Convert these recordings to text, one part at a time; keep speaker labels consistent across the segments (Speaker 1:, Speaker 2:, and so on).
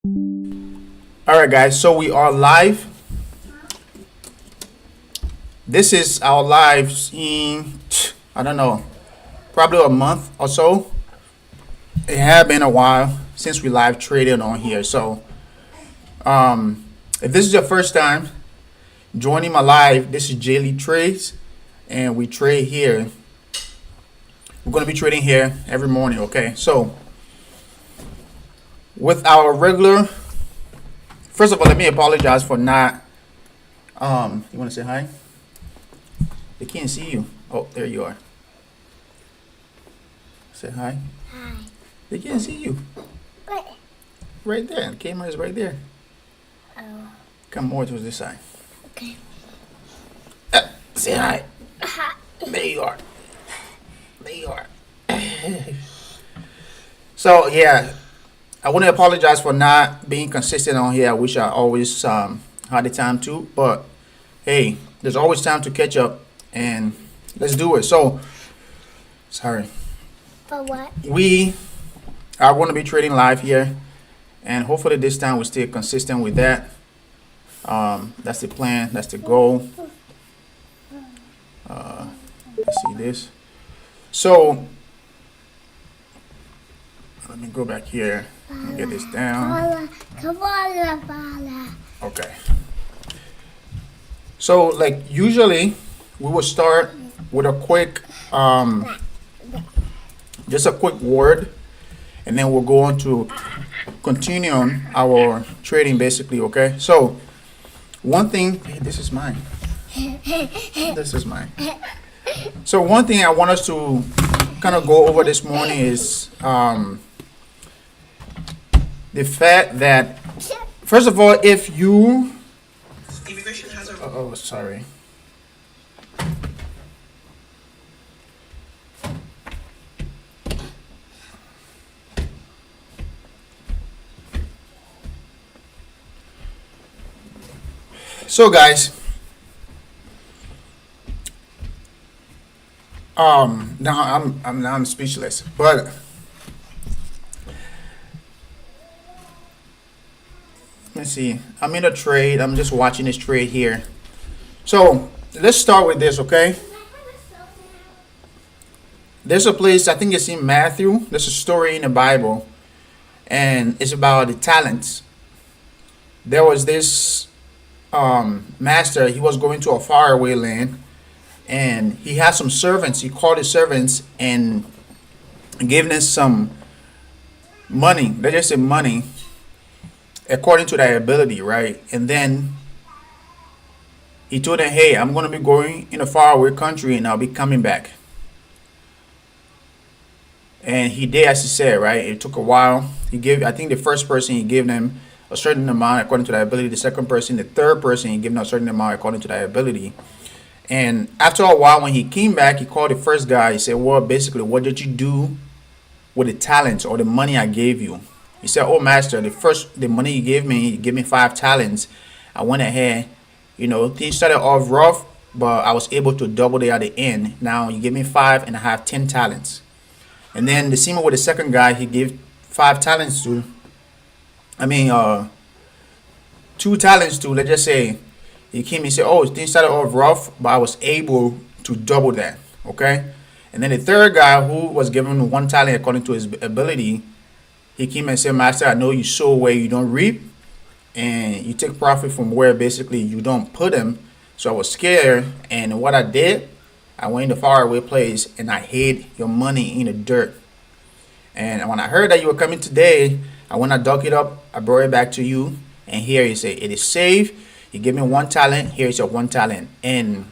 Speaker 1: All right, guys. So we are live. This is our live in I don't know, probably a month or so. It had been a while since we live traded on here. So if this is your first time joining my live, this is Daily Trades, and we trade here. We're gonna be trading here every morning. Okay. So with our regular, first of all, let me apologize for not. You want to say hi? They can't see you. Oh, there you are. Say hi.
Speaker 2: Hi.
Speaker 1: They can't see you.
Speaker 2: Wait.
Speaker 1: Right there. The camera is right there.
Speaker 2: Oh.
Speaker 1: Come more towards this side.
Speaker 2: Okay.
Speaker 1: Say hi.
Speaker 2: Hi.
Speaker 1: There you are. There you are. So yeah, I want to apologize for not being consistent on here. I wish I always had the time to, but hey, there's always time to catch up, and let's do it. So, sorry.
Speaker 2: For what?
Speaker 1: We are going to be trading live here, and hopefully this time we stay consistent with that. That's the plan. That's the goal. Let's see this. So let me go back here and get this down.
Speaker 2: Come on, Bala.
Speaker 1: Okay. So like usually we will start with a quick just a quick word, and then we'll go on to continue on our trading basically. Okay. So one thing, hey, this is mine. This is mine. So one thing I want us to kind of go over this morning is the fact that, first of all, if you immigration has a oh sorry. So guys, now I'm speechless. But let me see. I'm in a trade. I'm just watching this trade here. So let's start with this, okay? There's a place, I think it's in Matthew. There's a story in the Bible, and it's about the talents. There was this master. He was going to a faraway land, and he had some servants. He called his servants and gave them some money. They just said money according to their ability, right? And then he told them, hey, I'm going to be going in a faraway country and I'll be coming back. And he did as he said, right? It took a while. He gave, I think the first person, he gave them a certain amount according to their ability. The second person, the third person, he gave them a certain amount according to their ability. And after a while, when he came back, he called the first guy. He said, well, basically, what did you do with the talents or the money I gave you? He said, oh, master, the money you gave me, you gave me 5 talents. I went ahead, things started off rough, but I was able to double it at the end. Now you give me 5 and I have 10 talents. And then the same with the second guy, he gave 5 talents to, 2 talents to, let's just say, he came and said, oh, things started off rough, but I was able to double that, okay? And then the third guy, who was given 1 talent according to his ability, he came and said, master, I know you sow where you don't reap, and you take profit from where basically you don't put them. So I was scared, and what I did, I went in the faraway place, and I hid your money in the dirt. And when I heard that you were coming today, I went and dug it up, I brought it back to you, and here you say, it is safe. You give me 1 talent, here's your 1 talent. And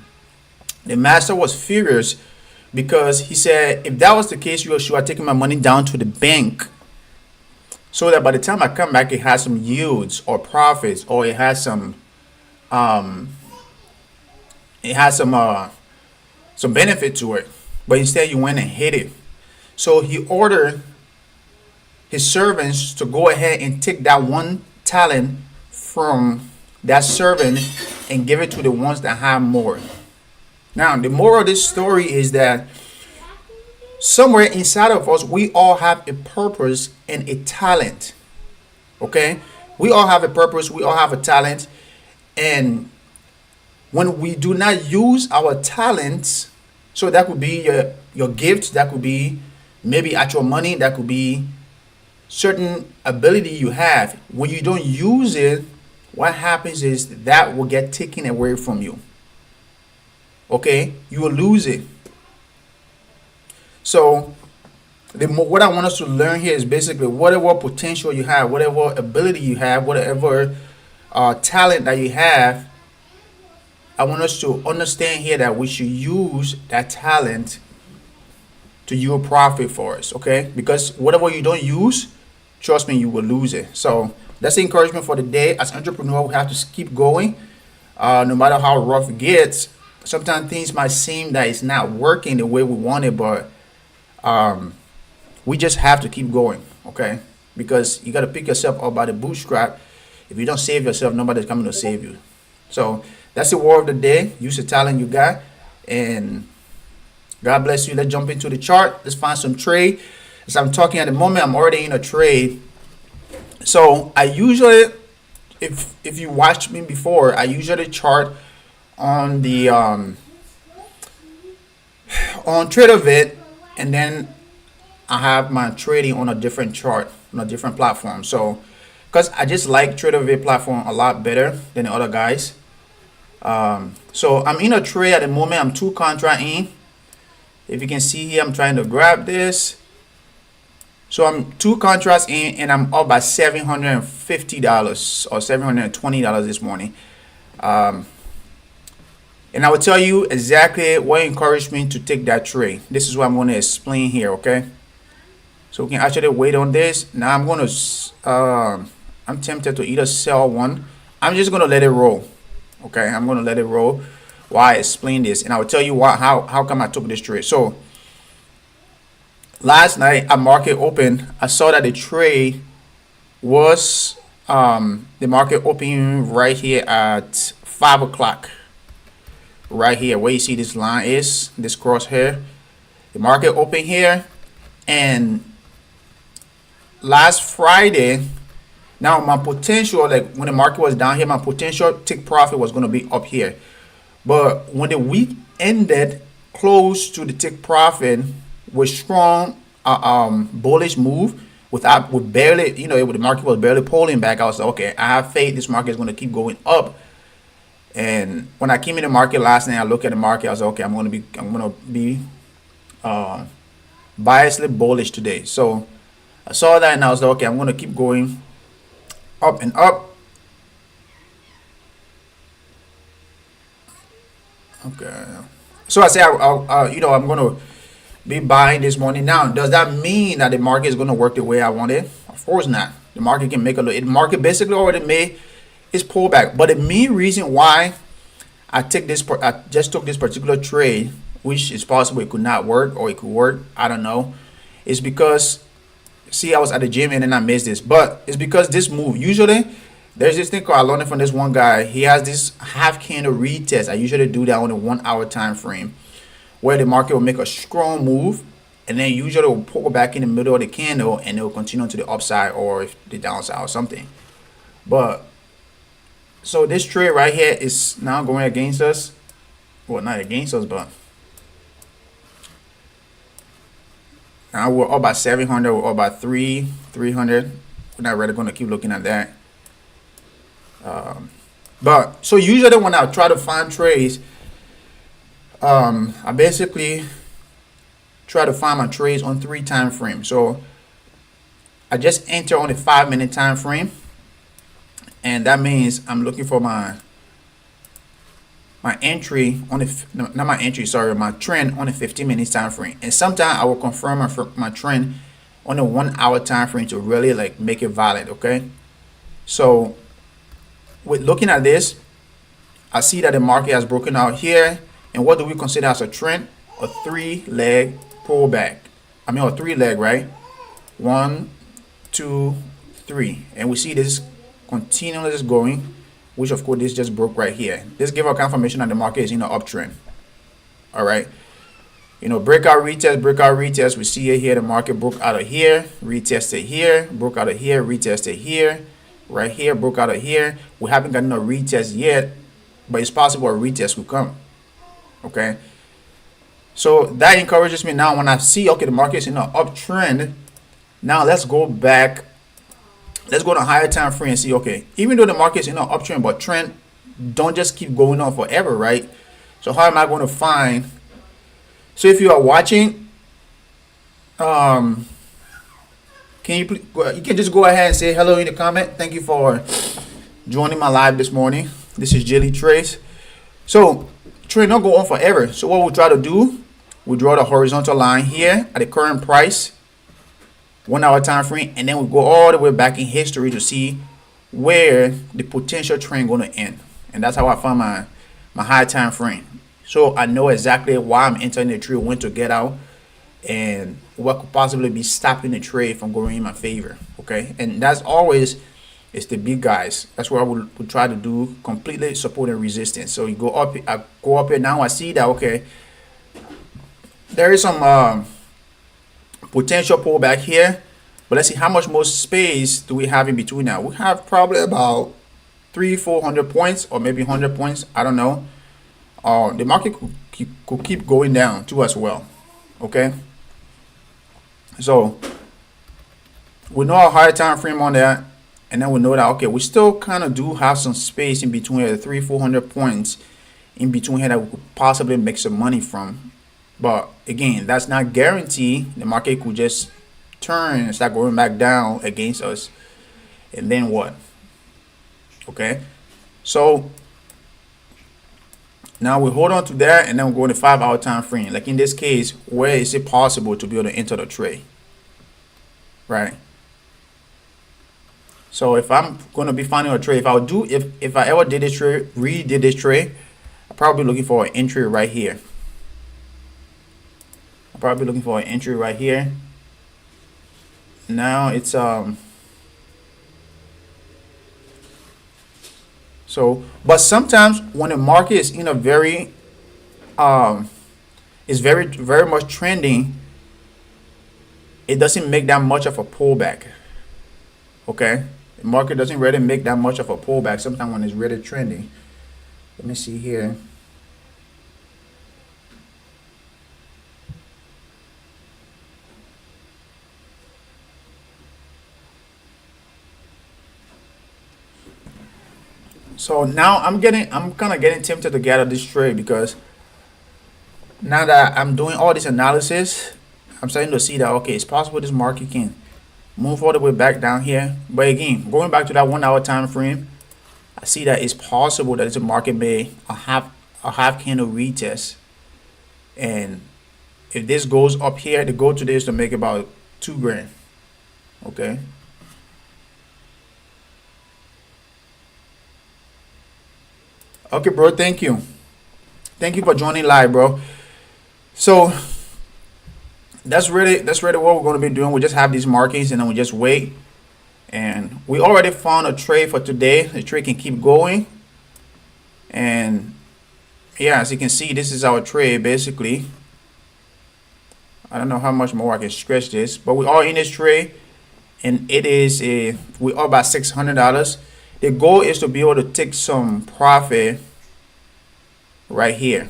Speaker 1: the master was furious because he said, if that was the case, you should have taken my money down to the bank so that by the time I come back, it has some yields or profits, or it has some benefit to it. But instead, you went and hid it. So he ordered his servants to go ahead and take that 1 talent from that servant and give it to the ones that have more. Now, the moral of this story is that somewhere inside of us, we all have a purpose and a talent. Okay? We all have a purpose. We all have a talent. And when we do not use our talents, so that could be your gift, that could be maybe actual money, that could be certain ability you have. When you don't use it, what happens is that will get taken away from you. Okay, you will lose it. So what I want us to learn here is basically whatever potential you have, whatever ability you have, whatever talent that you have, I want us to understand here that we should use that talent to yield profit for us, okay? Because whatever you don't use, trust me, you will lose it. So that's the encouragement for the day. As entrepreneur, we have to keep going. No matter how rough it gets, sometimes things might seem that it's not working the way we want it, but we just have to keep going, okay? Because you got to pick yourself up by the bootstrap. If you don't save yourself, nobody's coming to save you. So that's the word of the day. Use the talent you got, and God bless you. Let's jump into the chart. Let's find some trade. As I'm talking at the moment, I'm already in a trade. So I usually, if you watched me before, I usually chart on the on TraderVit, and then I have my trading on a different chart on a different platform. So because I just like TraderVit platform a lot better than the other guys. So I'm in a trade at the moment. I'm 2 contract in. If you can see here, I'm trying to grab this. So I'm 2 contracts in, and I'm up by $750 or $720 this morning. And I will tell you exactly what encouraged me to take that trade. This is what I'm going to explain here, okay? So we can actually wait on this. Now I'm going to, I'm tempted to either sell one. I'm just going to let it roll, okay? I'm going to let it roll while I explain this, and I will tell you how come I took this trade. So last night at market open, I saw that the trade was the market opening right here at 5 o'clock. Right here, where you see this line is, this crosshair. The market open here, and last Friday, now my potential, like when the market was down here, my potential take profit was going to be up here. But when the week ended close to the take profit with strong bullish move, with barely, the market was barely pulling back, I was like, okay, I have faith this market is going to keep going up. And when I came in the market last night, I looked at the market, I was like, okay, I'm going to be biasly bullish today. So I saw that, and I was like, okay, I'm going to keep going up and up. Okay. So I say, I'm going to be buying this morning. Now, does that mean that the market is going to work the way I want it? Of course not. The market can make a little. The market basically already made its pullback. But the main reason why I just took this particular trade, which is possible it could not work or it could work, I don't know, is because, see, I was at the gym and then I missed this. But it's because this move, usually there's this thing called, I learned it from this one guy. He has this half candle retest. I usually do that on a 1 hour time frame, where the market will make a strong move, and then usually will pull back in the middle of the candle, and it will continue to the upside or the downside or something. But so this trade right here is now going against us. Well, not against us, but now we're up by 700. We're up by 300. We're not really going to keep looking at that. But so usually when I try to find trades, I basically try to find my trades on 3 time frames. So I just enter on a 5-minute time frame, and that means I'm looking for my entry on my trend on a 15-minute time frame. And sometimes I will confirm my trend on a 1 hour time frame to really like make it valid. Okay, so with looking at this, I see that the market has broken out here. And what do we consider as a trend? A 3-leg pullback. I mean, a 3-leg, right? 1, 2, 3. And we see this continually going, which of course this just broke right here. This gives us confirmation that the market is in an uptrend. All right. Breakout retest. We see it here. The market broke out of here, retested here, broke out of here, retested here, right here, broke out of here. We haven't gotten a retest yet, but it's possible a retest will come. Okay, so that encourages me now when I see, okay, the market's in an uptrend. Now let's go back. Let's go to a higher time frame and see, okay, even though the market's in an uptrend, but trend don't just keep going on forever, right? So how am I going to find? So if you are watching, um, can you you can just go ahead and say hello in the comment. Thank you for joining my live this morning. This is Jilly Trace. So trade don't go on forever. So what we'll try to do, we draw the horizontal line here at the current price, 1 hour time frame, and then we go all the way back in history to see where the potential trend going to end. And that's how I find my high time frame. So I know exactly why I'm entering the trade, when to get out, and what could possibly be stopping the trade from going in my favor. Okay, and that's always, it's the big guys. That's what I would try to do, completely support and resistance. So you go up, I go up here now. I see that, okay, there is some potential pullback here, but let's see how much more space do we have in between now. We have probably about 300-400 points, or maybe 100 points. I don't know. The market could keep going down too as well. Okay, so we know a higher time frame on that, and then we know that, okay, we still kind of do have some space in between the 300-400 points in between here that we could possibly make some money from. But again, that's not guaranteed. The market could just turn and start going back down against us, and then what? Okay, so now we hold on to that, and then we go in the 5 hour time frame. Like in this case, where is it possible to be able to enter the trade, right? So if I'm going to be finding a trade, if I ever did this trade, redid this trade, I'm probably looking for an entry right here. I'm probably looking for an entry right here. Now it's so, but sometimes when the market is in a very is very much trending, it doesn't make that much of a pullback. Okay, the market doesn't really make that much of a pullback sometimes when it's really trending. Let me see here. So now I'm kind of getting tempted to get out of this trade, because now that I'm doing all this analysis, I'm starting to see that, okay, it's possible this market can move all the way back down here. But again, going back to that 1 hour time frame, I see that it's possible that the market may a half candle retest, and if this goes up here, the goal today is to make about 2 grand. Okay. Okay, bro. Thank you. Thank you for joining live, bro. So that's really what we're going to be doing. We just have these markings, and then we just wait. And we already found a trade for today. The trade can keep going. And yeah, as you can see, this is our trade basically. I don't know how much more I can stretch this, but we are in this trade, and we are about $600. The goal is to be able to take some profit right here.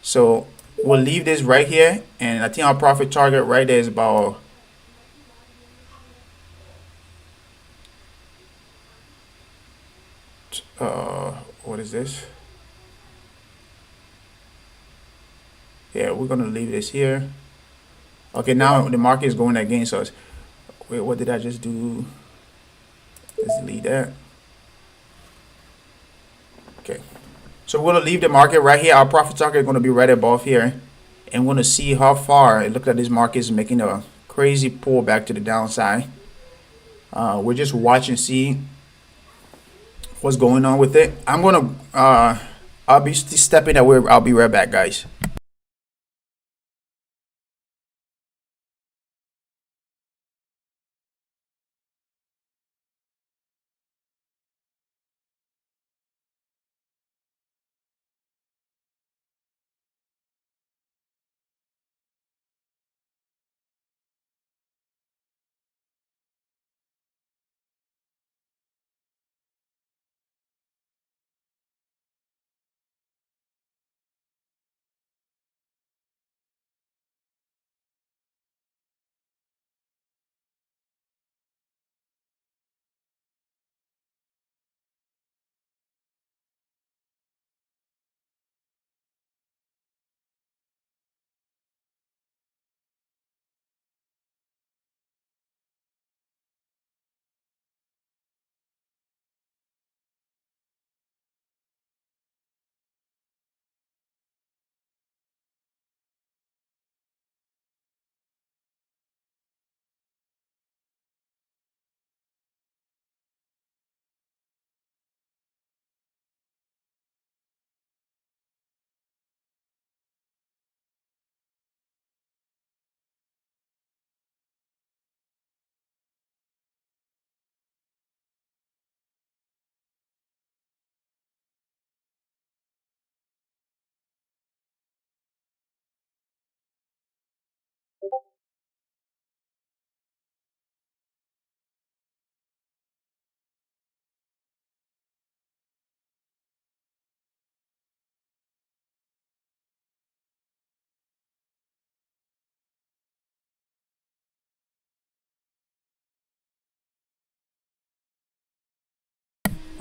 Speaker 1: So we'll leave this right here, and I think our profit target right there is about what is this? Yeah, we're gonna leave this here. Okay, now the market is going against us. Wait, what did I just do? Let's delete that. Okay, so we're gonna leave the market right here. Our profit target is gonna be right above here, and we're gonna see how far. It looks like this market is making a crazy pull back to the downside. We're just watching, see what's going on with it. I'll be stepping away. I'll be right back, guys.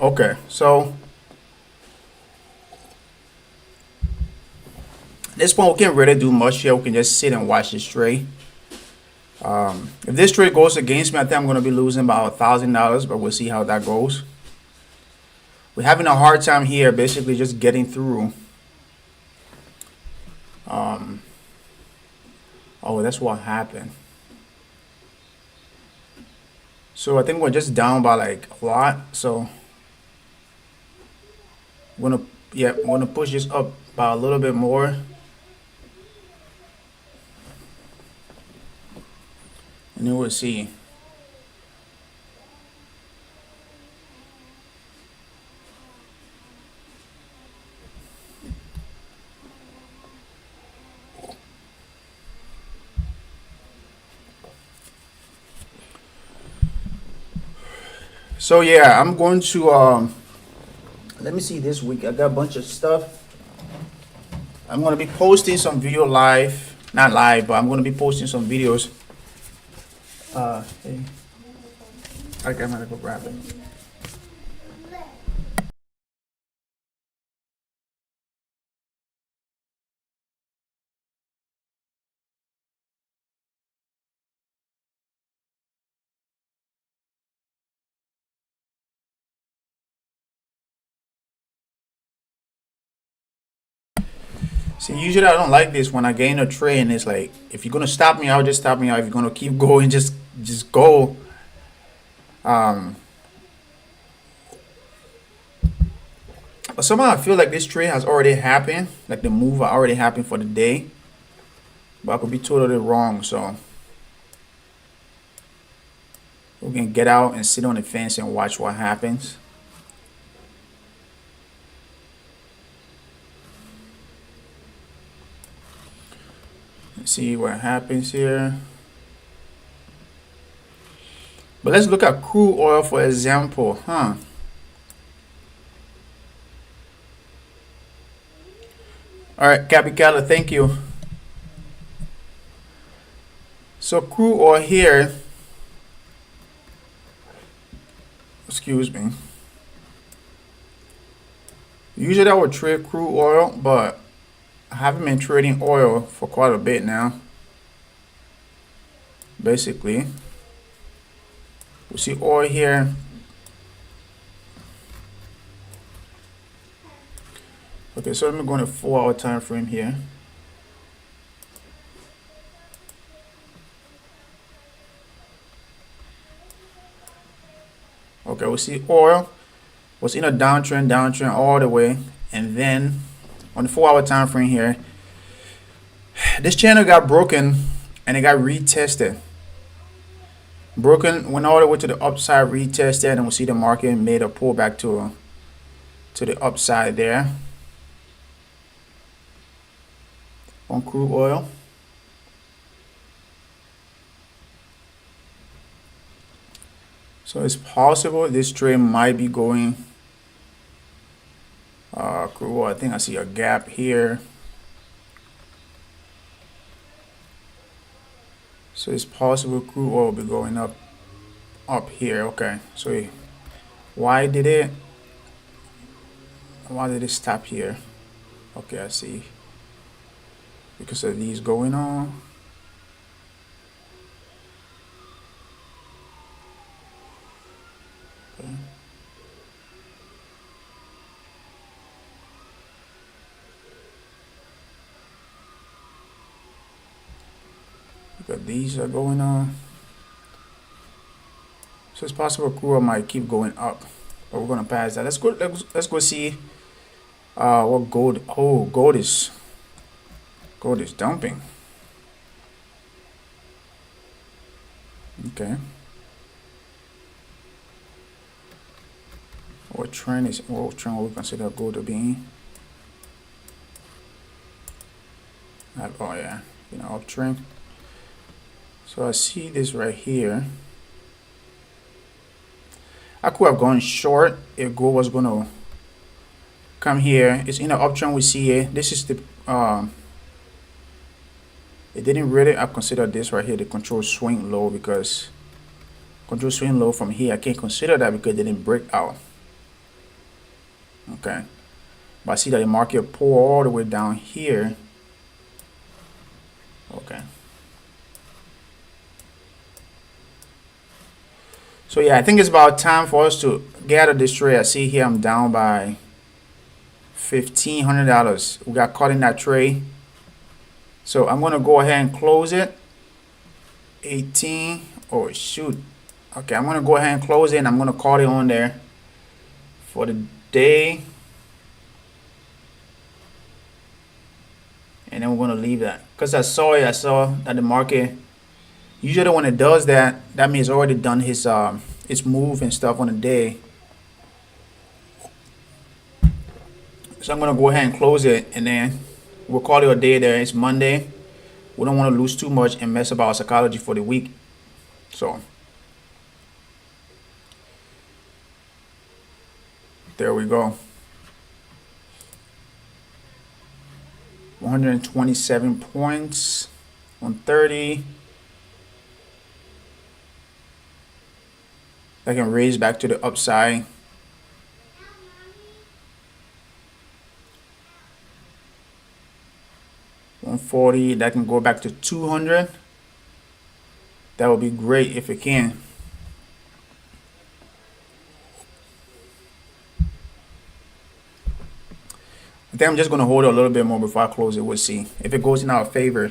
Speaker 1: Okay, so at this point we can't really do much here. We can just sit and watch this trade. If this trade goes against me, I think I'm going to be losing about $1,000, but we'll see how that goes. We're having a hard time here, basically just getting through. Oh, that's what happened. So I think we're just down by like a lot. So we're gonna push this up by a little bit more, and then we'll see. So yeah, I'm going to let me see this week. I got a bunch of stuff. I'm gonna be posting some video live, not live, but I'm gonna be posting some videos. Hey, okay, I'm gonna go grab it. See, usually I don't like this when I gain a trade and it's like, if you're gonna stop me out, just stop me out. If you're gonna keep going, just go. Um, but somehow I feel like this trade has already happened, like the move already happened for the day. But I could be totally wrong, so we can get out and sit on the fence and watch what happens. Let's see what happens here. But let's look at crude oil for example, huh? All right, Capicala, thank you. So crude oil here, excuse me. Usually I would trade crude oil, but I haven't been trading oil for quite a bit now. Basically, we see oil here. Okay, so let me go in a 4-hour time frame here. Okay, we see oil was in a downtrend all the way, and then on the 4-hour time frame here, this channel got broken and it got retested. Broken, went all the way to the upside, retested, and we see the market made a pullback to the upside there on crude oil. So it's possible this trade might be going crude oil. I think I see a gap here. So it's possible crude oil will be going up here. Okay, so why did it stop here? Okay, I see, because of these going on. Okay. Because these are going on. So it's possible crude oil might keep going up, but we're gonna pass that. Let's go see what gold. Oh, gold is dumping. Okay. What trend we consider gold to be in? Oh yeah, uptrend. So I see this right here. I could have gone short if gold was gonna come here. It's in an uptrend we see here. This is the it didn't really, I consider this right here the control swing low, because control swing low from here I can't consider that because it didn't break out. Okay. But I see that the market pull all the way down here. Okay. So yeah, I think it's about time for us to get out of this trade. I see here I'm down by $1,500. We got caught in that trade. So I'm gonna go ahead and close it. 18. Oh shoot. Okay, I'm gonna go ahead and close it and I'm gonna call it on there for the day. And then we're gonna leave that. Because I saw that the market usually when it does that, that means it's already done its move and stuff on the day. So I'm gonna go ahead and close it and then we'll call it a day there. It's Monday. We don't want to lose too much and mess up our psychology for the week. So there we go. 127 points on 30. That can raise back to the upside. $140. That can go back to 200. That would be great if it can. I think I'm just gonna hold it a little bit more before I close it. We'll see if it goes in our favor.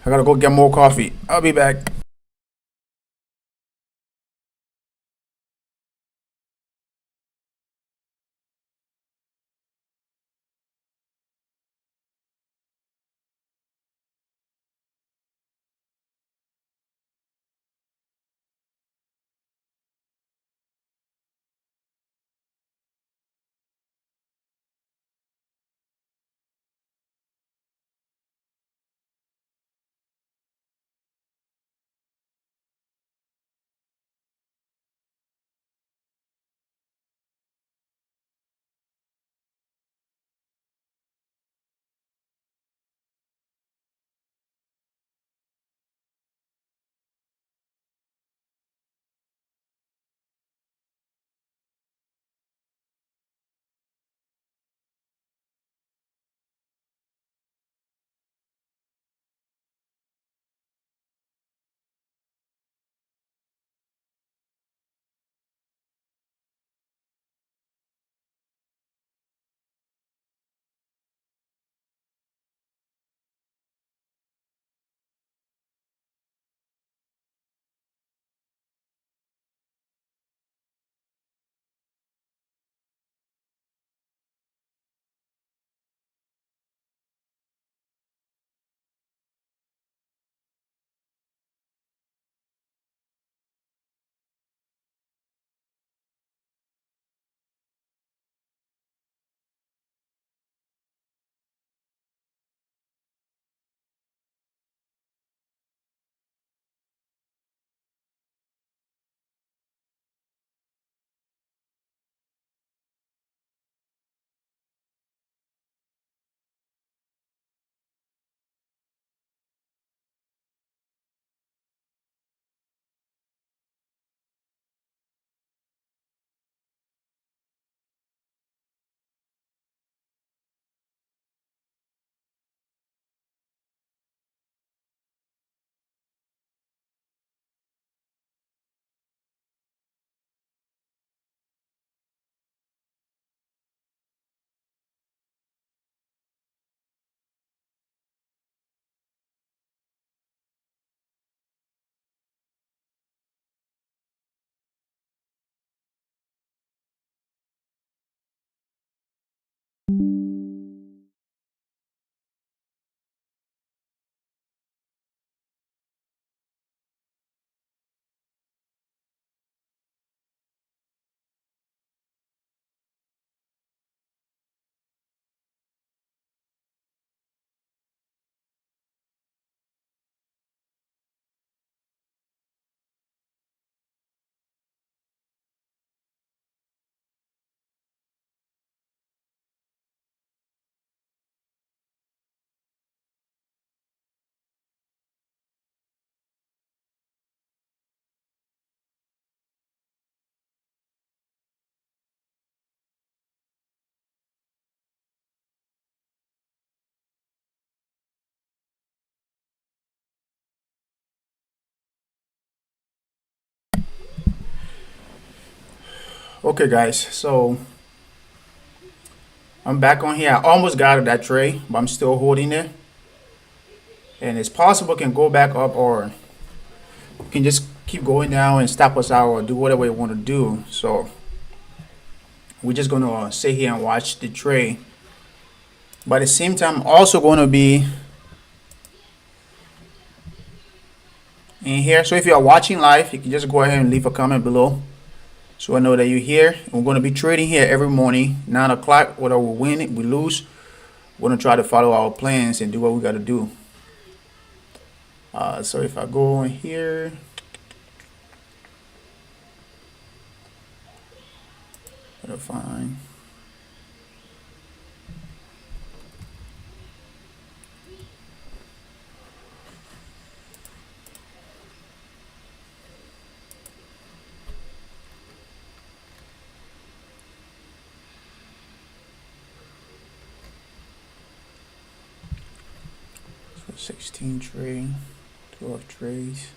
Speaker 1: I gotta go get more coffee. I'll be back. Okay, guys. So I'm back on here. I almost got out of that trade, but I'm still holding it. And it's possible it can go back up or you can just keep going down and stop us out or do whatever you want to do. So we're just gonna sit here and watch the trade. But at the same time, I'm also gonna be in here. So if you are watching live, you can just go ahead and leave a comment below, so I know that you're here. We're gonna be trading here every morning, 9 o'clock. Whether we win, we lose, we're gonna try to follow our plans and do what we gotta do. So if I go in here, gotta find. So 16 trade, 12 trades.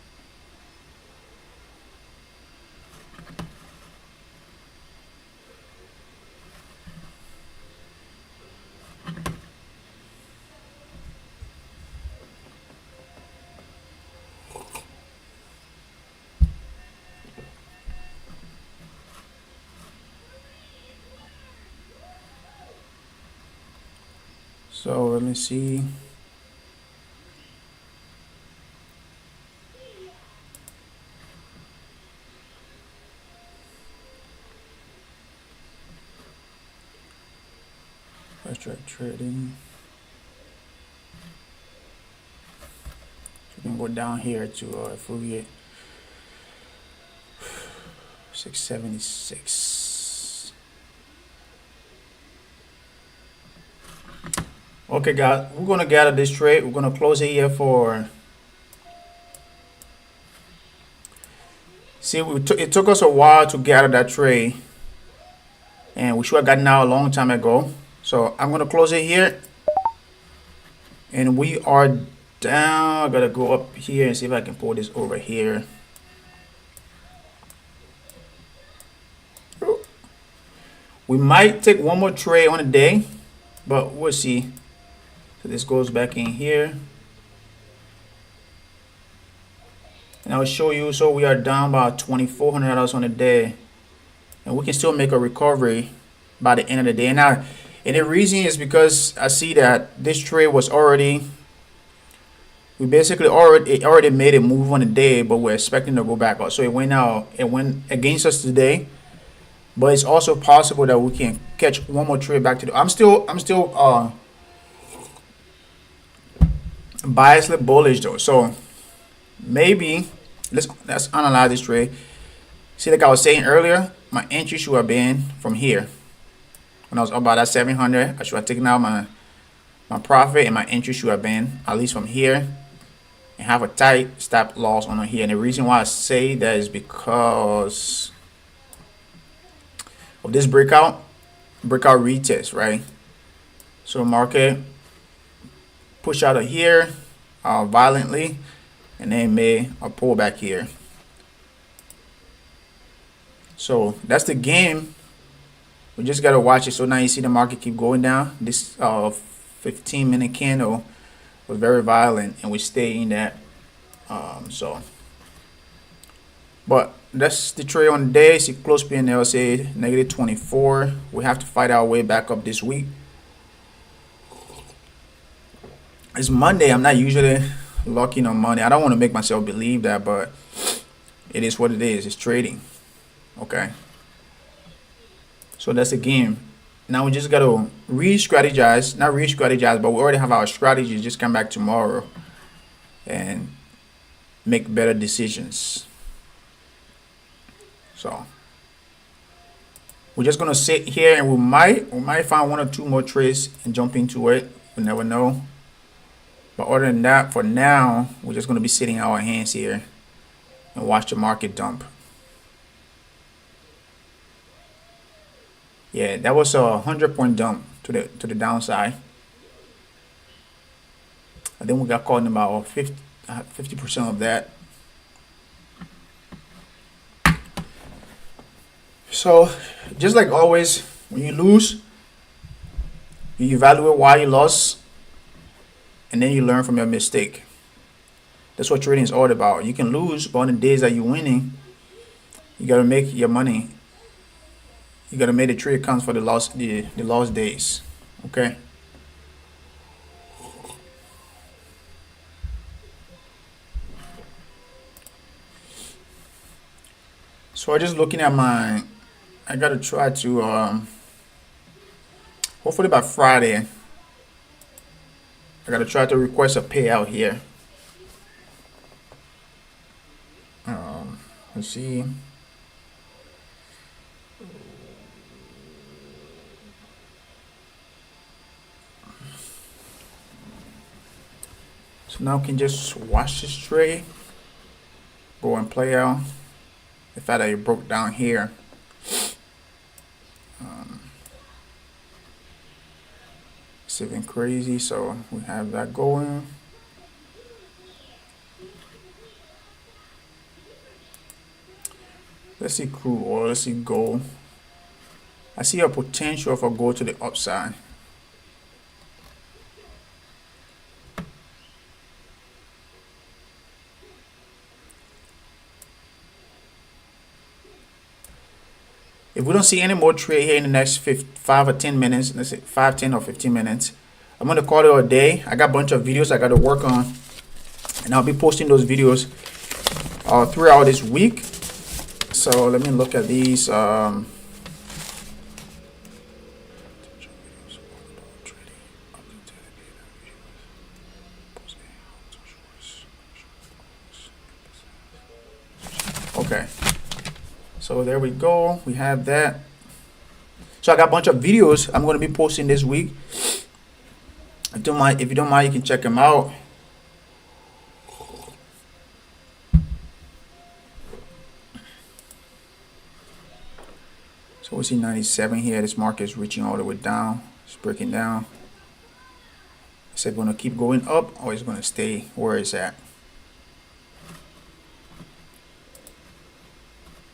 Speaker 1: So let me see. Let's try trading. So we can go down here to affiliate 676. Okay, guys, we're gonna gather this trade. We're gonna close it here for. See, it took us a while to gather that trade, and we should have gotten out a long time ago. So I'm gonna close it here, and we are down. I gotta go up here and see if I can pull this over here. We might take one more trade on a day, but we'll see. So this goes back in here. And I'll show you, so we are down about $2,400 on a day. And we can still make a recovery by the end of the day. Now, and the reason is because I see that this trade was already, we basically already made a move on the day, but we're expecting to go back up. So it went out, it went against us today. But it's also possible that we can catch one more trade back to the. I'm still biasly bullish though. So maybe let's analyze this trade. See, like I was saying earlier, my entry should have been from here. When I was up about that 700, I should have taken out my profit, and my entry should have been at least from here, and have a tight stop loss on here. And the reason why I say that is because of this breakout retest, right? So market push out of here violently, and then made a pullback here. So that's the game. We just gotta watch it. So now you see the market keep going down. This 15-minute candle was very violent, and we stay in that. But that's the trade on the day. See, close P&L say -24. We have to fight our way back up this week. It's Monday. I'm not usually lucky on Monday. I don't want to make myself believe that, but it is what it is. It's trading. Okay. So that's the game. Now we just gotta re-strategize. Not re-strategize, but we already have our strategy. Just come back tomorrow and make better decisions. So we're just gonna sit here, and we might find one or two more trades and jump into it. We never know. But other than that, for now, we're just gonna be sitting our hands here and watch the market dump. Yeah, that was a 100-point dump to the downside. I think we got caught in about 50% of that. So So, just like always, when you lose, you evaluate why you lost, and then you learn from your mistake. That's what trading is all about. You can lose, but on the days that you're winning, you gotta make your money. You gotta make the trade counts for the lost days. Okay. So I'm just looking at my. I gotta try to hopefully by Friday. I gotta try to request a payout here. Let's see. So now we can just watch this trade, go and play out. The fact that it broke down here. It's even crazy, so we have that going. Let's see crude oil, let's see gold. I see a potential for gold to the upside. If we don't see any more trade here in the next 5 or 10 minutes, let's say 5, 10 or 15 minutes, I'm going to call it a day. I got a bunch of videos I got to work on, and I'll be posting those videos throughout this week. So let me look at these. Okay. So there we go. We have that. So I got a bunch of videos I'm going to be posting this week. If you don't mind, you can check them out. So we see 97 here. This market is reaching all the way down. It's breaking down. Is it going to keep going up, or is it going to stay where it's at?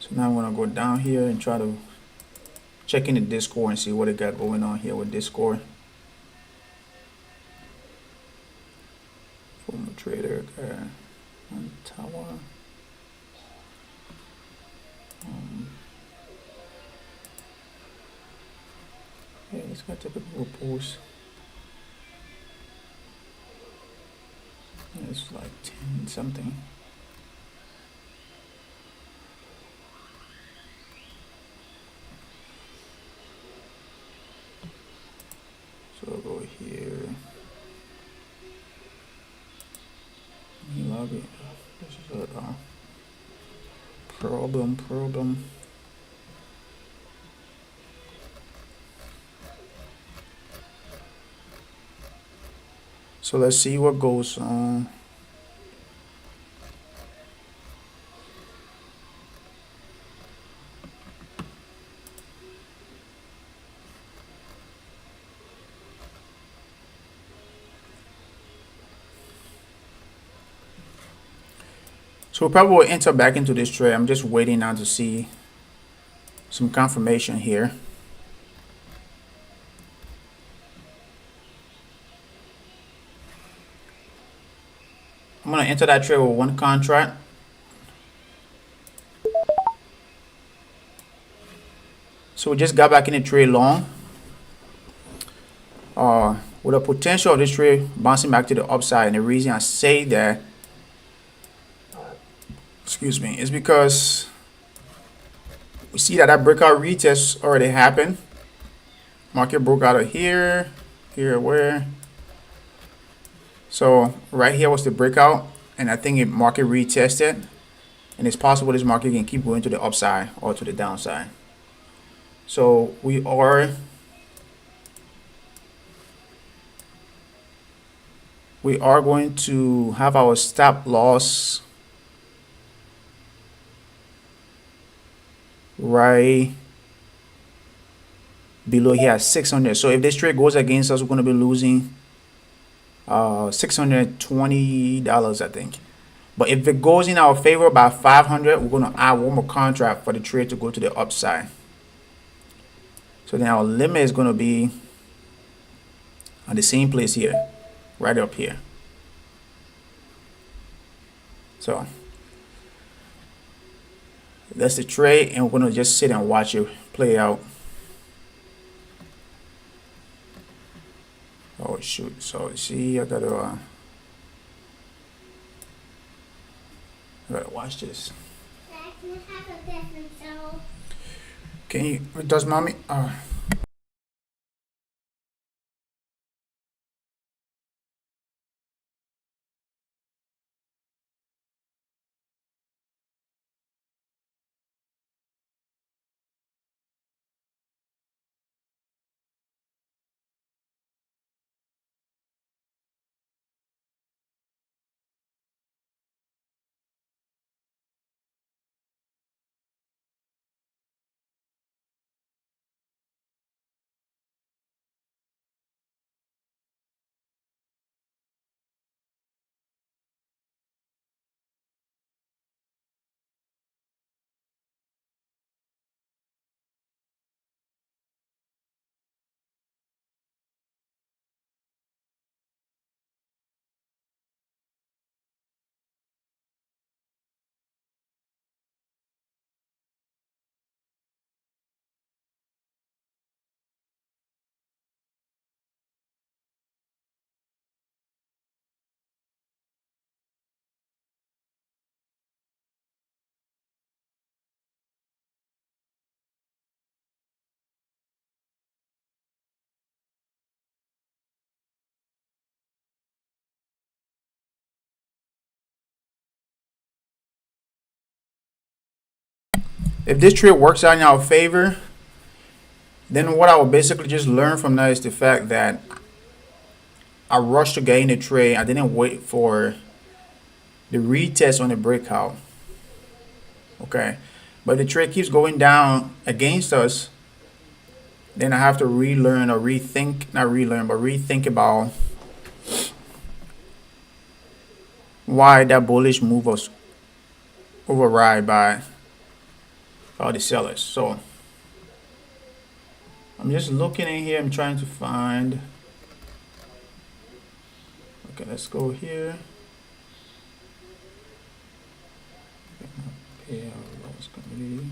Speaker 1: So now I'm going to go down here and try to check in the Discord and see what it got going on here with Discord. Former trader, on tower. Yeah, this guy typical post. Yeah, it's like 10 something. So I'll go here. Lobby. This is a problem. So let's see what goes on. So we probably will enter back into this trade. I'm just waiting now to see some confirmation here. I'm going to enter that trade with one contract. So we just got back in the trade long. With the potential of this trade bouncing back to the upside. And the reason I say that, excuse me, is because we see that breakout retest already happened. Market broke out of here, where? So right here was the breakout, and I think market retested, and it's possible this market can keep going to the upside or to the downside. So we are going to have our stop loss right below here at 600. So if this trade goes against us, we're going to be losing $620, I think. But if it goes in our favor by 500, we're going to add one more contract for the trade to go to the upside. So then our limit is going to be at the same place here, right up here. So that's the trade, and we're going to just sit and watch it play out. Oh shoot, so see, I gotta watch this.
Speaker 2: Dad, can I have a different show?
Speaker 1: Can you, does mommy? If this trade works out in our favor, then what I will basically just learn from that is the fact that I rushed to get in the trade. I didn't wait for the retest on the breakout. Okay, but the trade keeps going down against us, then I have to relearn or rethink, not relearn, but rethink about why that bullish move was override by all the sellers. So I'm just looking in here. I'm trying to find. Okay, let's go here. Payout loss community.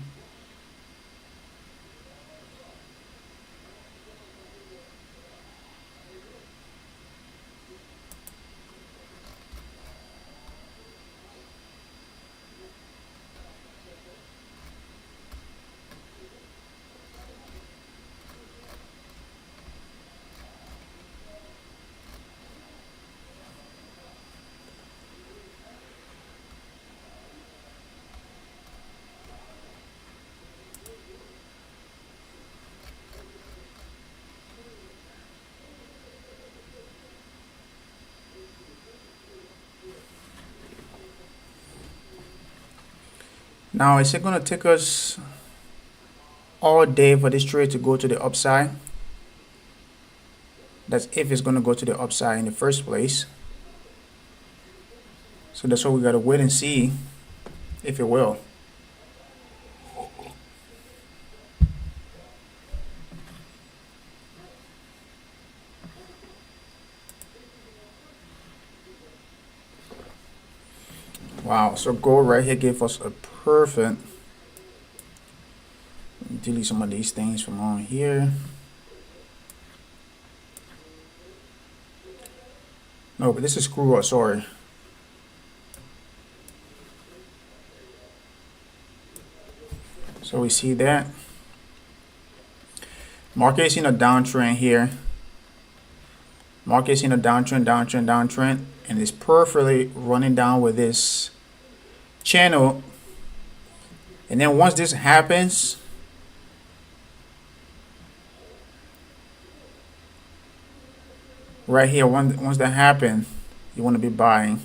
Speaker 1: Now, is it going to take us all day for this trade to go to the upside? That's if it's going to go to the upside in the first place. So that's what we got to wait and see if it will. Wow, so gold right here gave us a perfect. Delete some of these things from on here. No, but this is screw up, sorry. So we see that. Market is in a downtrend here. Market is in a downtrend, downtrend, downtrend, and it's perfectly running down with this channel. And then once this happens, right here, once that happens, you want to be buying.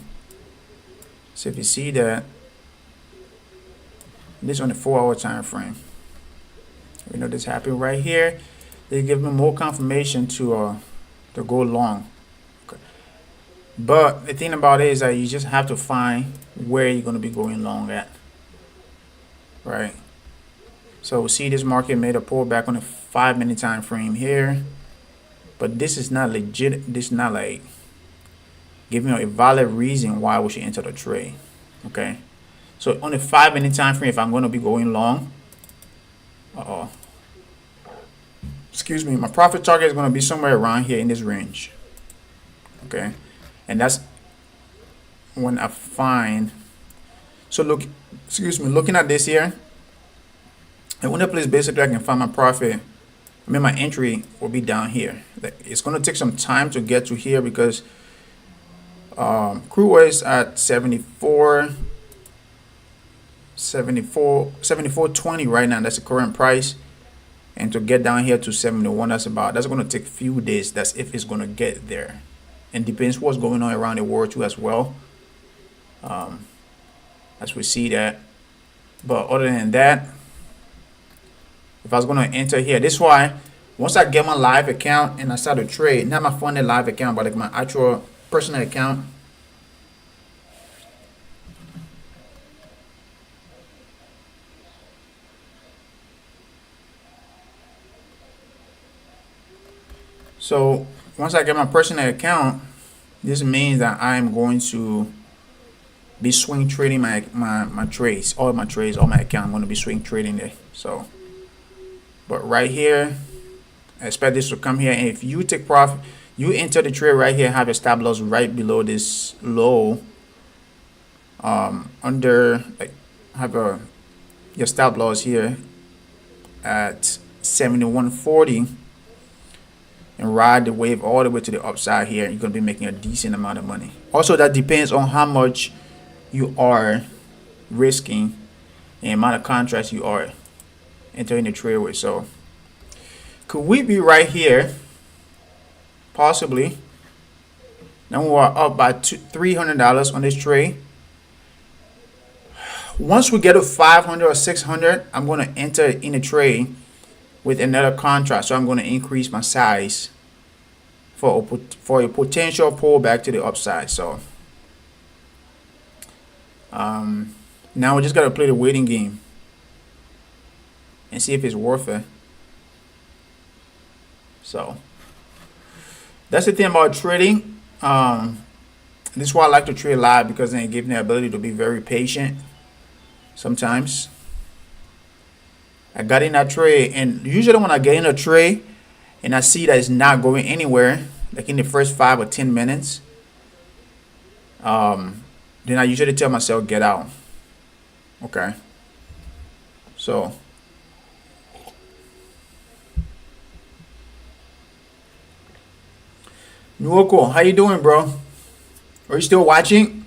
Speaker 1: So if you see that, this on the 4-hour time frame, you know this happened right here. They give me more confirmation to go long. Okay. But the thing about it is that you just have to find where you're going to be going long at, right? So we see this market made a pullback on a 5 minute time frame here, but this is not legit. This is not like giving you a valid reason why we should enter the trade. Okay, so on a 5 minute time frame, if I'm going to be going long, excuse me, my profit target is going to be somewhere around here in this range. Okay, and that's when I find. So look, excuse me, looking at this here, and when the place basically I can find my profit, I mean my entry will be down here. It's going to take some time to get to here because crude oil is at 74.20 right now. That's the current price. And to get down here to 71, that's going to take a few days. That's if it's going to get there. And depends what's going on around the world too as well. As we see that. But other than that, if I was going to enter here, this is why once I get my live account and I start to trade, not my funded live account, but like my actual personal account, so once I get my personal account, this means that I'm going to be swing trading my trades, all my trades, all my account. I'm going to be swing trading there. So, but right here, I expect this to come here, and if you take profit, you enter the trade right here, have a stop loss right below this low. Under like have your stop loss here at 71.40. And ride the wave all the way to the upside here. You're going to be making a decent amount of money. Also, that depends on how much you are risking and amount of contracts you are entering the trade with. So, could we be right here? Possibly. Then we are up by $300 on this trade. Once we get to 500 or 600, I'm going to enter in a trade with another contract, so I'm going to increase my size for a potential pullback to the upside. So now we just got to play the waiting game and see if it's worth it. So that's the thing about trading. This is why I like to trade live, because then it gives me the ability to be very patient sometimes. I got in that trade, and usually when I get in a trade and I see that it's not going anywhere, like in the first 5 or 10 minutes, then I usually tell myself, get out. Okay. So Nuoko, how you doing, bro? Are you still watching?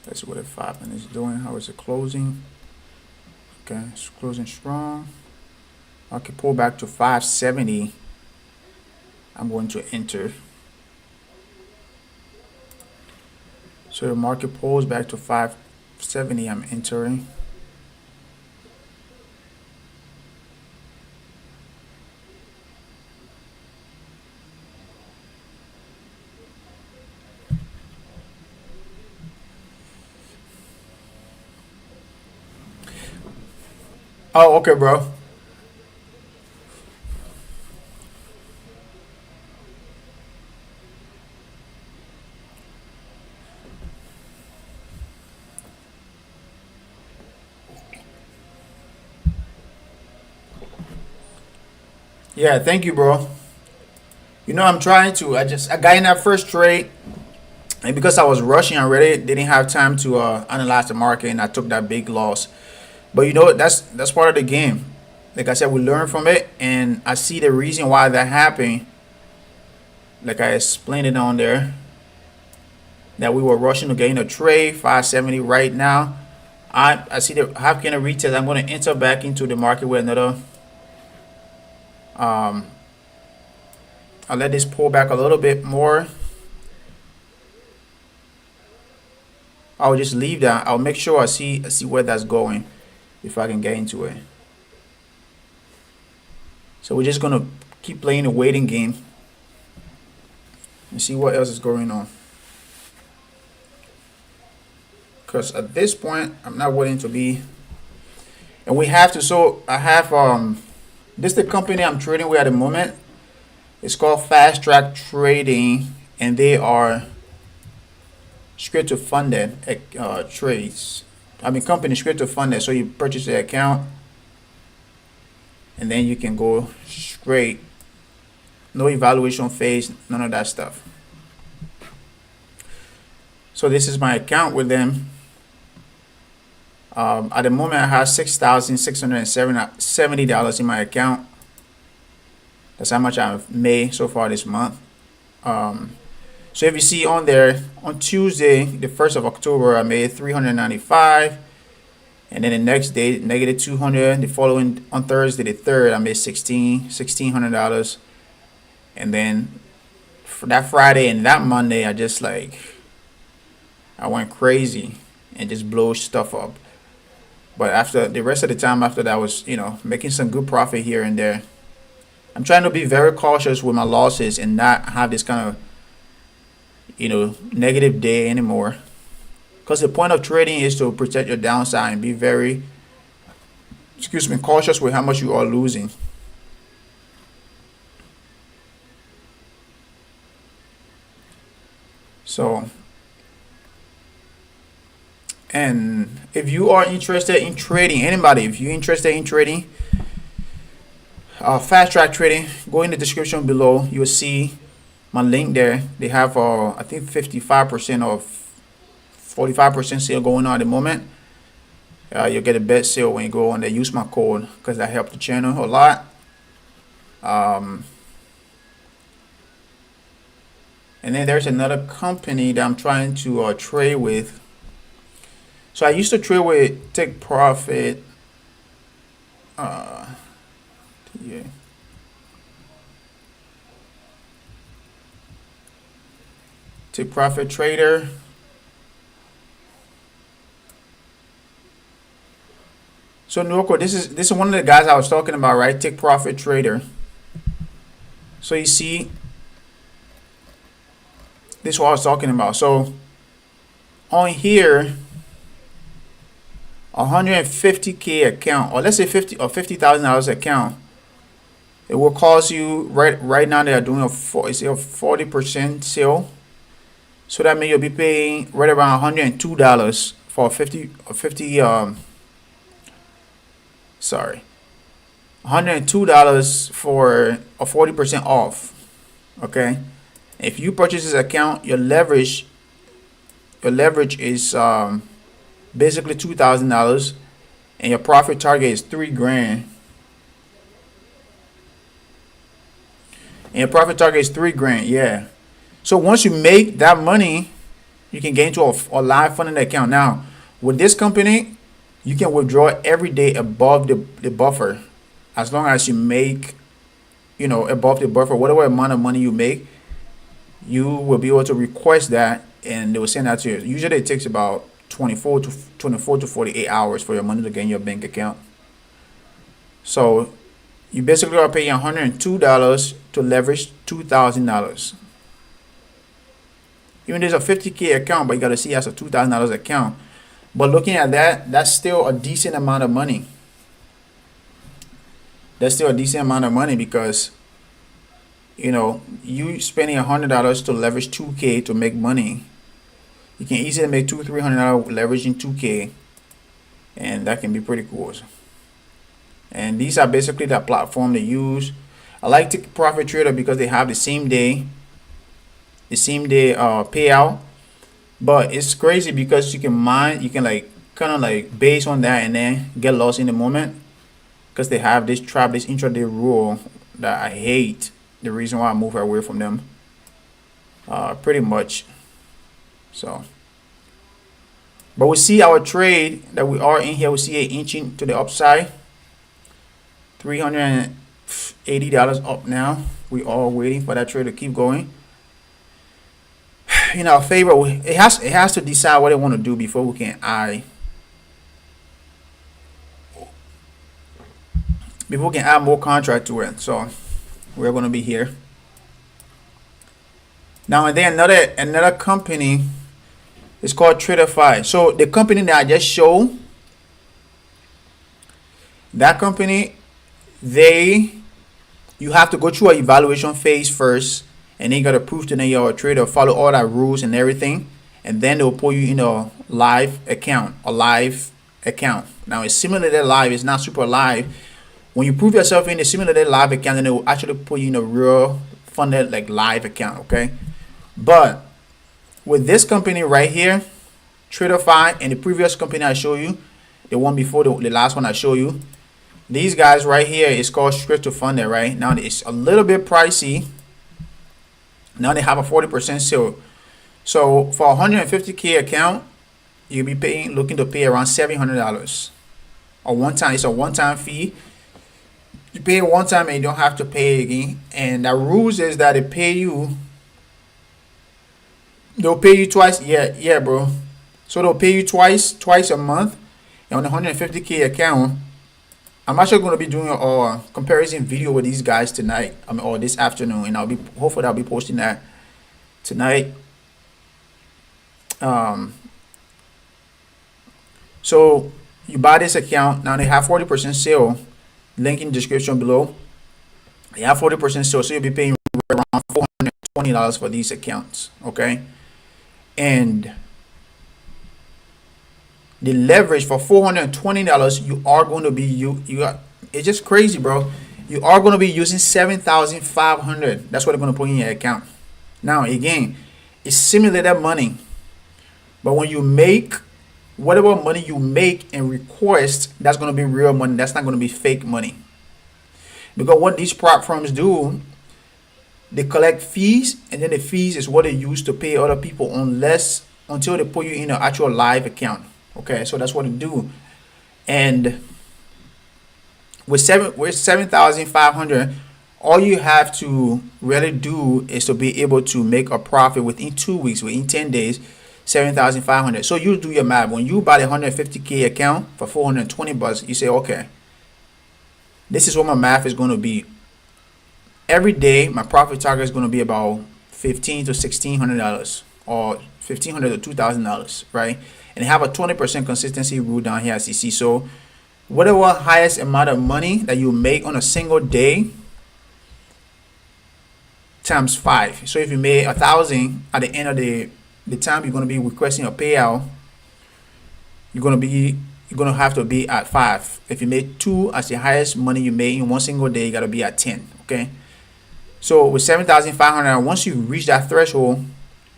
Speaker 1: That's what the 5 minutes is doing. How is it closing? Okay, it's closing strong. I can pull back to 570. I'm going to enter. So the market pulls back to 570. I'm entering. Oh, okay, bro. Yeah, thank you, bro. You know, I'm trying to. I got in that first trade, and because I was rushing already, didn't have time to analyze the market, and I took that big loss. But you know, that's part of the game. Like I said, we learn from it, and I see the reason why that happened. Like I explained it on there, that we were rushing to get in a trade 570 right now. I see the half candle retest. I'm going to enter back into the market with another. I'll let this pull back a little bit more. I'll just leave that. I'll make sure I see where that's going. if I can get into it. So we're just gonna keep playing the waiting game and see what else is going on. Because at this point, I'm not willing to be, and we have to. So I have this is the company I'm trading with at the moment. It's called Fast Track Trading, and they are straight to funded trades. I mean, company straight to funded. So you purchase the account, and then you can go straight. No evaluation phase, none of that stuff. So this is my account with them. At the moment, I have $6,670 in my account. That's how much I've made so far this month. So if you see on there, on Tuesday, the 1st of October, I made 395, and then the next day, negative 200. The following, on Thursday, the 3rd, I made $1,600, and then for that Friday and that Monday, I just like, I went crazy and just blow stuff up. But after the rest of the time after that was, making some good profit here and there. I'm trying to be very cautious with my losses and not have this kind of, negative day anymore. Because the point of trading is to protect your downside and be very, cautious with how much you are losing. So, and if you are interested in trading, anybody, if you're interested in trading, fast track trading, go in the description below. You'll see my link there. They have, I think, 55% or 45% sale going on at the moment. You'll get a best sale when you go on there. Use my code because that helped the channel a lot. And then there's another company that I'm trying to trade with. So I used to trade with Take Profit. Yeah. Take Profit Trader. So Norco, this is one of the guys I was talking about, right? Take Profit Trader. So you see, this is what I was talking about. So on here, 150K account, or let's say $50,000 account, it will cost you right now. They are doing a 40% sale. So that means you'll be paying right around $102 for $102 for a 40% off. Okay, if you purchase this account, your leverage is basically $2,000, and your profit target is $3,000. And your profit target is $3,000. Yeah. So once you make that money, you can get into a live funding account. Now, with this company, you can withdraw every day above the buffer, as long as you make, above the buffer, whatever amount of money you make, you will be able to request that, and they will send that to you. Usually, it takes about 24 to 48 hours for your money to get in your bank account. So you basically are paying $102 to leverage $2,000. Even there's a 50K account, but you gotta see it as a $2,000 account. But looking at that, that's still a decent amount of money. That's still a decent amount of money because, you spending $100 to leverage 2K to make money. You can easily make $200-300 leveraging 2K, and that can be pretty cool. And these are basically the platform they use. I like Take Profit Trader because they have the same day payout. But it's crazy because you can like kind of like base on that and then get lost in the moment, because they have this intraday rule that I hate. The reason why I move away from them, pretty much. So, but we see our trade that we are in here. We see it inching to the upside. $380 up now. We are waiting for that trade to keep going. In our favor, it has to decide what they want to do before we can eye before we can add more contract to it. So we're going to be here now. And then another company is called Traderify. So the company that I just showed, that company, they you have to go through an evaluation phase first, and then you got to prove to them you're a trader, follow all that rules and everything, and then they'll put you in a live account. Now it's simulated live, it's not super live. When you prove yourself in the simulated live account, then it will actually put you in a real funded like live account. Okay, but with this company right here, Traderify, and the previous company I show you, the one before the last one I show you, these guys right here is called straight to funded. Right now it's a little bit pricey. Now they have a 40% sale. So for a 150K account, you'll be looking to pay around $700. A one time, it's a one-time fee. You pay it one time and you don't have to pay again. And the rules is that they'll pay you twice. Yeah, bro. So they'll pay you twice a month. And on the 150K account, I'm actually going to be doing a comparison video with these guys tonight, or this afternoon, and hopefully I'll be posting that tonight. So you buy this account. Now they have 40% sale. Link in the description below. They have 40% sale, so you'll be paying around $420 for these accounts. Okay, and the leverage for $420, you are going to be it's just crazy, bro. You are going to be using 7,500. That's what they're going to put in your account. Now again, it's simulated money, but when you make whatever money you make and request, that's going to be real money. That's not going to be fake money. Because what these platforms do, they collect fees, and then the fees is what they use to pay other people until they put you in an actual live account. Okay, so that's what it do. And with 7,500, all you have to really do is to be able to make a profit within 2 weeks, within 10 days, 7,500. So you do your math. When you buy the 150K account for $420, you say, okay, this is what my math is going to be. Every day, my profit target is going to be about $1,500 to $1,600, or $1,500 to $2,000, right? And they have a 20% consistency rule down here as you see. So whatever highest amount of money that you make on a single day times 5. So if you made 1,000 at the end of the time you're going to be requesting a payout, you're going to have to be at 5. If you made 2 as the highest money you made in one single day, you got to be at 10. Okay, so with 7,500, once you reach that threshold,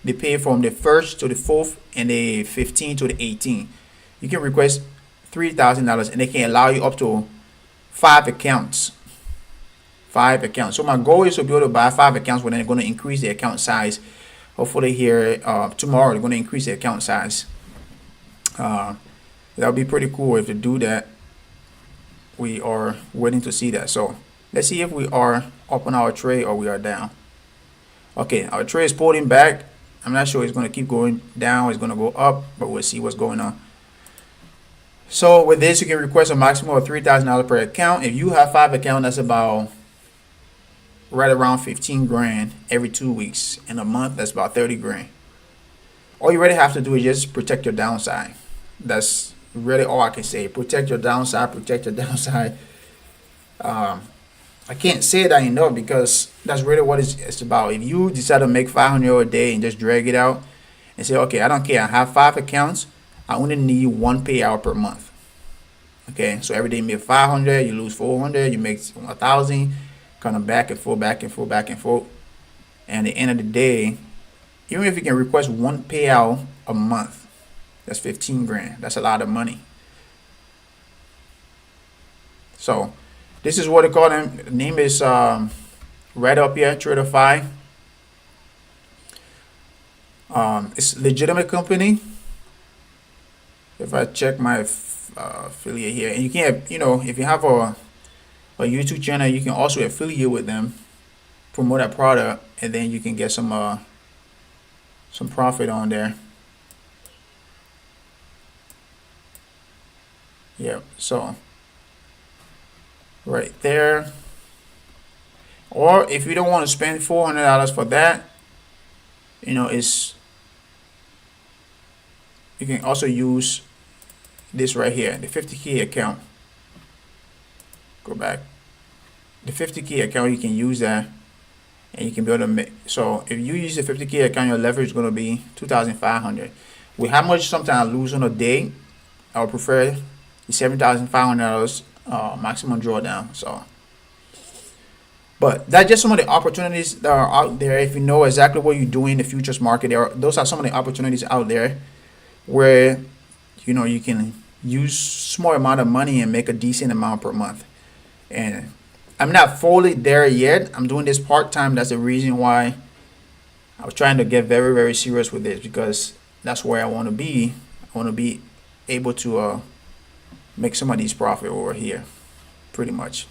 Speaker 1: they pay from the 1st to the 4th and the 15th to the 18th. You can request $3,000, and they can allow you up to 5 accounts. 5 accounts. So my goal is to be able to buy 5 accounts, when they're going to increase the account size. Hopefully here tomorrow they're going to increase the account size. That would be pretty cool if they do that. We are waiting to see that. So let's see if we are up on our trade or we are down. Okay, our trade is pulling back. I'm not sure it's going to keep going down, it's going to go up, but we'll see what's going on. So with this, you can request a maximum of $3,000 per account. If you have 5 accounts, that's about right around 15 grand every 2 weeks. In a month, that's about 30 grand. All you really have to do is just protect your downside. That's really all I can say. Protect your downside, protect your downside. I can't say that enough, because that's really what it's about. If you decide to make 500 a day and just drag it out and say, okay, I don't care, I have 5 accounts, I only need 1 payout per month. Okay, so every day you make 500, you lose 400, you make 1,000, kind of back and forth, back and forth, back and forth. And at the end of the day, even if you can request 1 payout a month, that's 15 grand. That's a lot of money. So this is what they call them. The name is right up here, Traderify. It's a legitimate company. If I check my affiliate here, and you can, if you have a YouTube channel, you can also affiliate with them, promote that product, and then you can get some profit on there. Yeah, so right there. Or if you don't want to spend $400 for that, it's you can also use this right here, the 50 key account. Go back. The 50 key account, you can use that and you can be able to make. So if you use the 50 key account, your leverage is going to be 2,500. With how much sometimes I lose on a day, I would prefer the $7,500 maximum drawdown. So, but that's just some of the opportunities that are out there. If you know exactly what you do in the futures market, those are some of the opportunities out there where you can use small amount of money and make a decent amount per month. And I'm not fully there yet. I'm doing this part time. That's the reason why I was trying to get very, very serious with this, because that's where I want to be. I want to be able to make some of these profit over here, pretty much.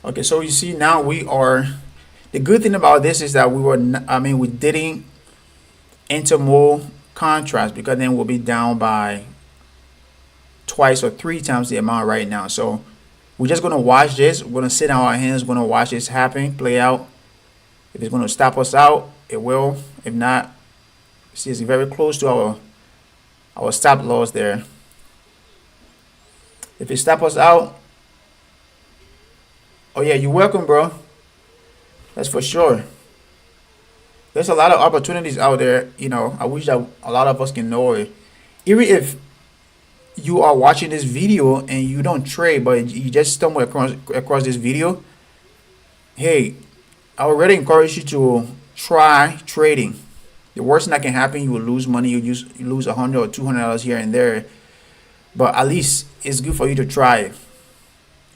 Speaker 1: Okay, so you see now we are. The good thing about this is that we didn't enter more contracts, because then we'll be down by twice or three times the amount right now. So we're just gonna watch this. We're gonna sit on our hands. We're gonna watch this happen, play out. If it's gonna stop us out, it will. If not, see, it's very close to our stop loss there. If it stop us out, oh yeah, you're welcome, bro. That's for sure. There's a lot of opportunities out there. I wish that a lot of us can know it. Even if you are watching this video and you don't trade, but you just stumble across this video, hey, I already encourage you to try trading. The worst thing that can happen, you will lose money. You lose $100 or $200 here and there, but at least it's good for you to try it.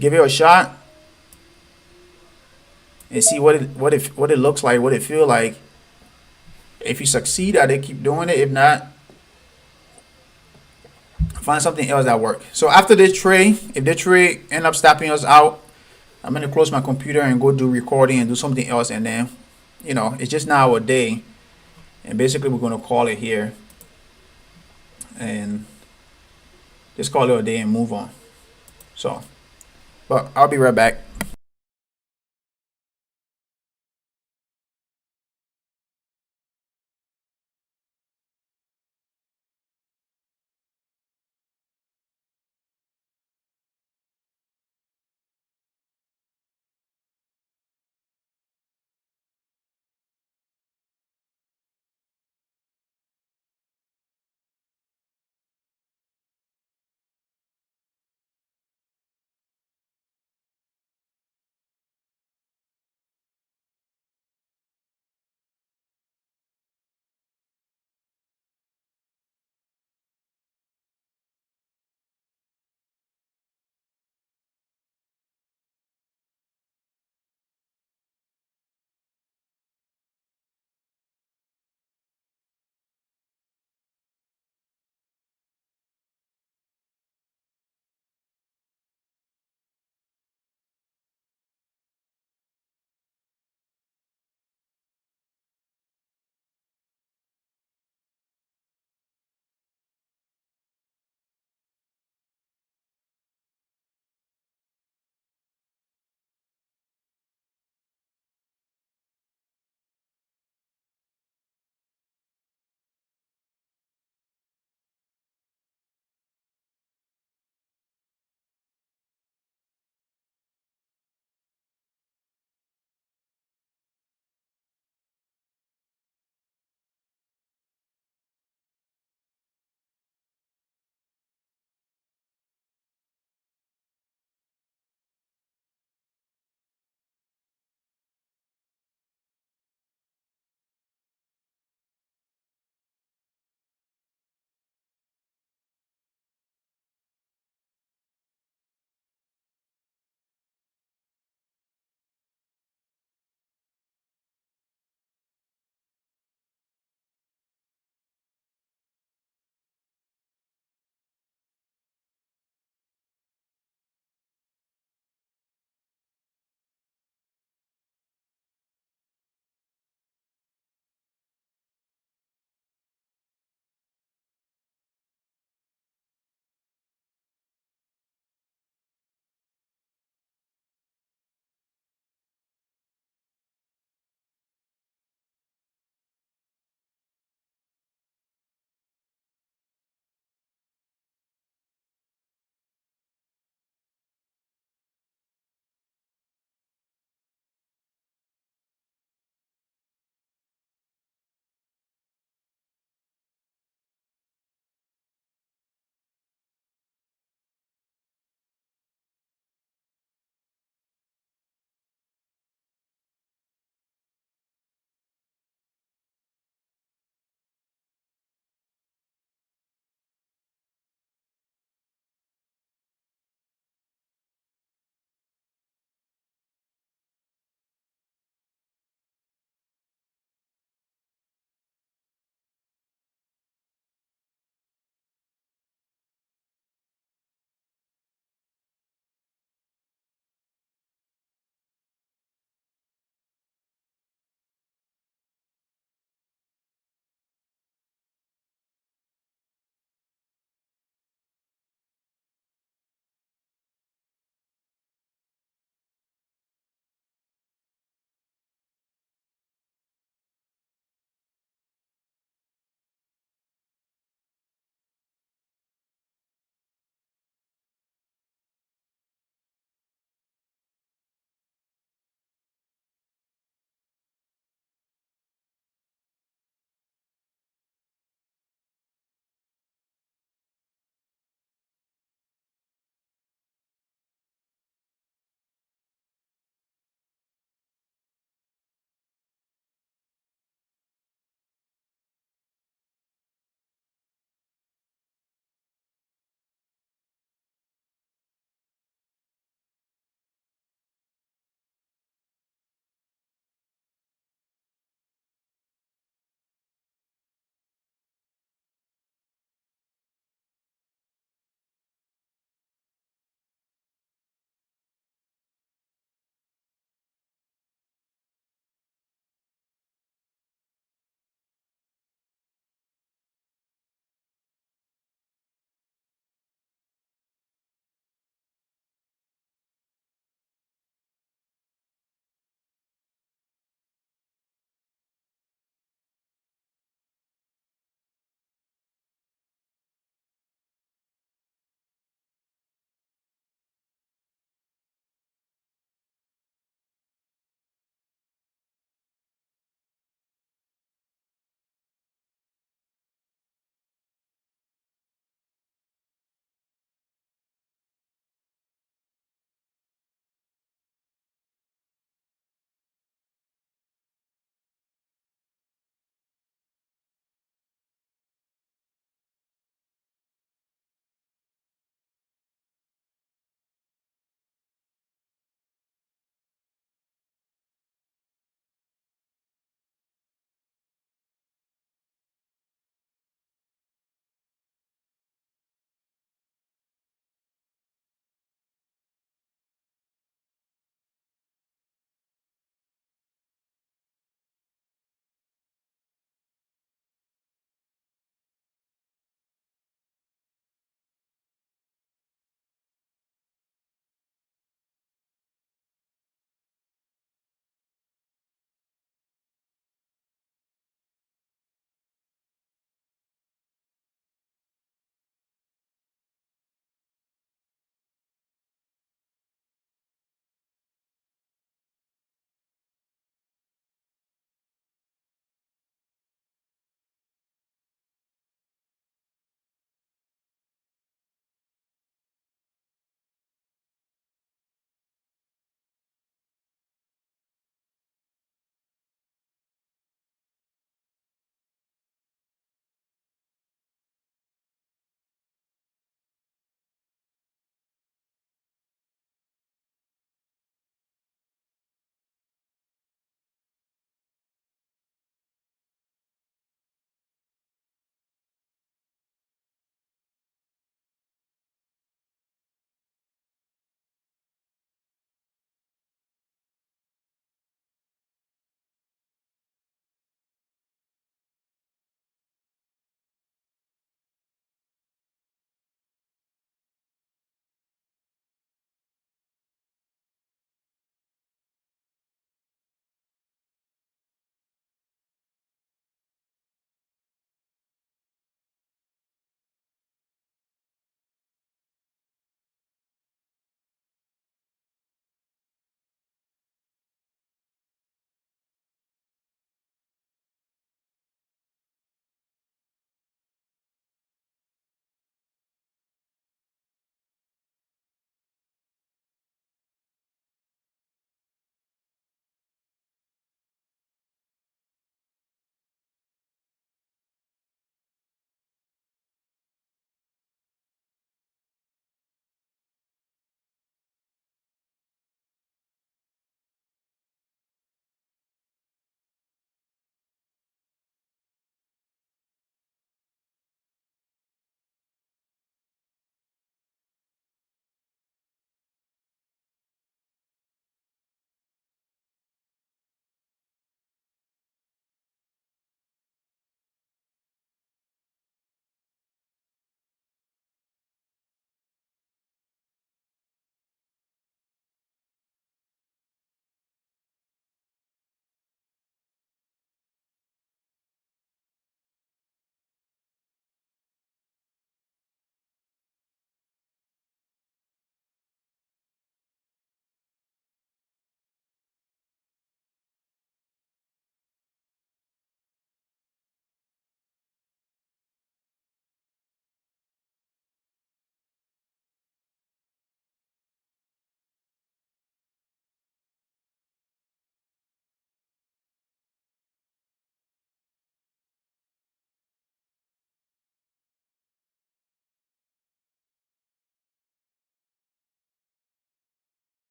Speaker 1: Give it a shot and see what it looks like, what it feel like. If you succeed at it, keep doing it. If not, find something else that works. So after this trade, if the trade end up stopping us out, I'm gonna close my computer and go do recording and do something else, and then it's just now a day, and basically we're gonna call it here and just call it a day and move on. So, but I'll be right back.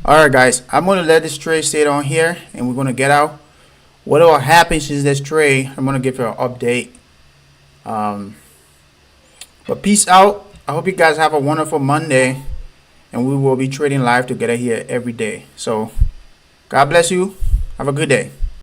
Speaker 1: All right, guys. I'm gonna let this trade stay on here, and we're gonna get out. Whatever happens in this trade, I'm gonna give you an update. Um, but peace out. I hope you guys have a wonderful Monday, and we will be trading live together here every day. So, God bless you. Have a good day.